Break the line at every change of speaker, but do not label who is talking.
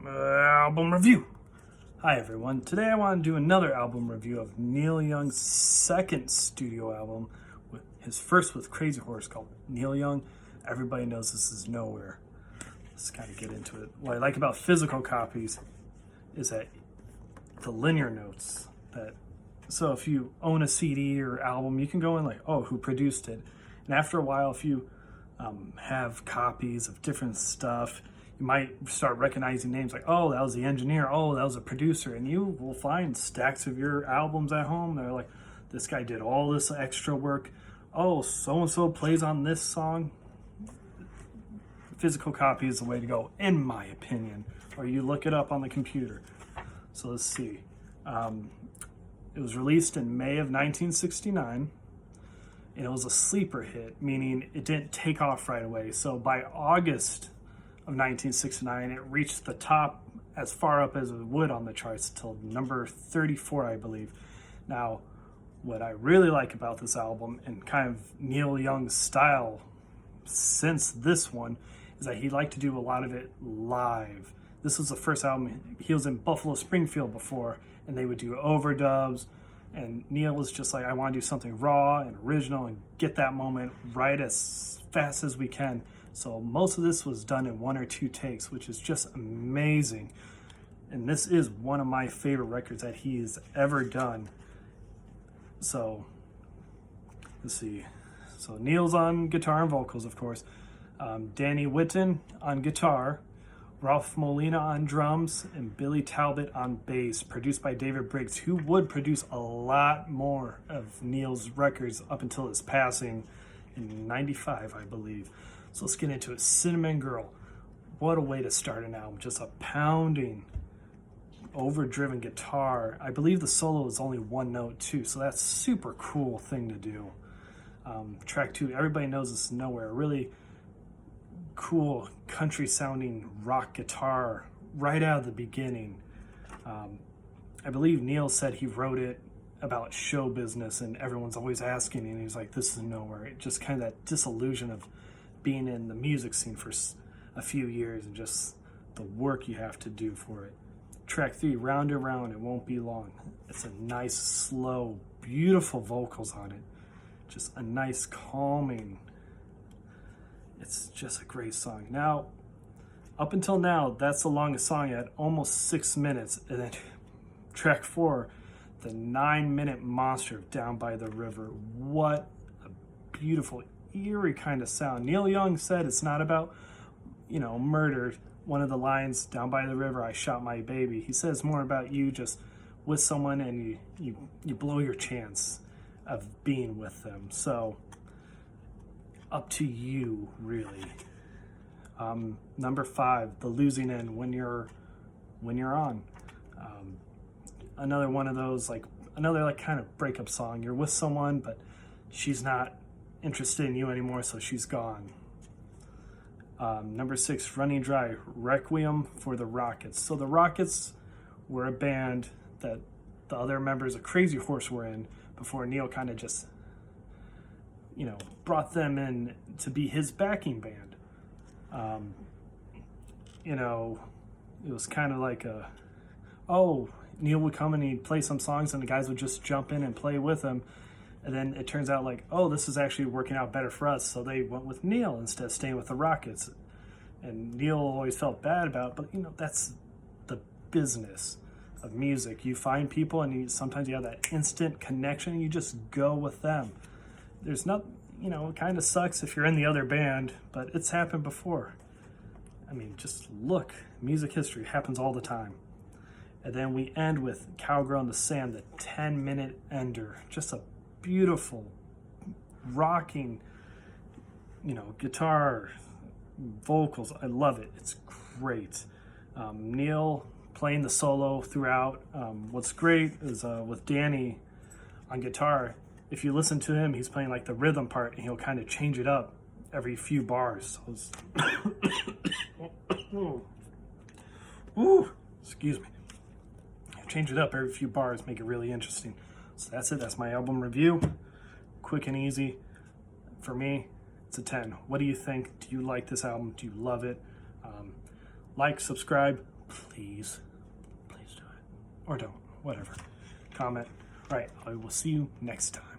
Album review. Hi everyone. Today I want to do another album review of Neil Young's second studio album, with his first with Crazy Horse, called Neil Young. Everybody knows this is Nowhere. Let's kind of get into it. What I like about physical copies is that the linear notes. So if you own a CD or album, you can go in like, oh, who produced it? And after a while, if you have copies of different stuff, you might start recognizing names like, oh, that was the engineer, oh, that was a producer, and you will find stacks of your albums at home. They're like, this guy did all this extra work. Oh, so-and-so plays on this song. Physical copy is the way to go, in my opinion, or you look it up on the computer. So let's see. It was released in May of 1969, and it was a sleeper hit, meaning it didn't take off right away. So by August of 1969, it reached the top as far up as it would on the charts till number 34, I believe. Now, what I really like about this album and kind of Neil Young's style since this one is that he liked to do a lot of it live. This was the first album. He was in Buffalo Springfield before, and they would do overdubs, and Neil was just like, I want to do something raw and original and get that moment right as fast as we can. So most of this was done in 1 or 2 takes, which is just amazing. And this is one of my favorite records that he's ever done. So let's see. So Neil's on guitar and vocals, of course. Danny Whitten on guitar, Ralph Molina on drums, and Billy Talbot on bass, produced by David Briggs, who would produce a lot more of Neil's records up until his passing in 95, I believe. So let's get into it. Cinnamon Girl. What a way to start an album. Just a pounding, overdriven guitar. I believe the solo is only one note too, so that's a super cool thing to do. Track 2, everybody knows this is Nowhere. Really cool country sounding rock guitar right out of the beginning. I believe Neil said he wrote it about show business, and everyone's always asking, and he's like, this is Nowhere. It just kind of that disillusion of being in the music scene for a few years and just the work you have to do for it. Track 3, Round and Round, It Won't Be Long. It's a nice, slow, beautiful vocals on it. Just a nice, calming. It's just a great song. Now, up until now, that's the longest song at almost 6 minutes. And then track 4, the 9-minute monster of Down by the River. What a beautiful, eerie kind of sound. Neil Young said it's not about, murder. One of the lines, Down by the River, I shot my baby. He says more about you just with someone and you blow your chance of being with them. So up to you, really. Number 5, The Losing End, When You're On. Another one of those, another kind of breakup song. You're with someone, but she's not interested in you anymore, so she's gone. Number 6, Running Dry, Requiem for the Rockets. So the Rockets were a band that the other members of Crazy Horse were in before Neil kind of just, brought them in to be his backing band. It was kind of like Neil would come and he'd play some songs and the guys would just jump in and play with him. And then it turns out this is actually working out better for us. So they went with Neil instead of staying with the Rockets. And Neil always felt bad about it, but that's the business of music. You find people and sometimes you have that instant connection and you just go with them. There's not, it kind of sucks if you're in the other band, but it's happened before. I mean, just look, music history happens all the time. And then we end with Cowgirl in the Sand, the 10-minute ender. Just a beautiful, rocking, guitar, vocals. I love it. It's great. Neil playing the solo throughout. What's great is with Danny on guitar, if you listen to him, he's playing the rhythm part, and he'll kind of change it up every few bars. So Ooh, excuse me. Change it up every few bars, make it really interesting. So that's it. That's my album review. Quick and easy. For me, it's a 10. What do you think? Do you like this album? Do you love it? Like, subscribe. please do it. Or don't, whatever. Comment. All right, I will see you next time.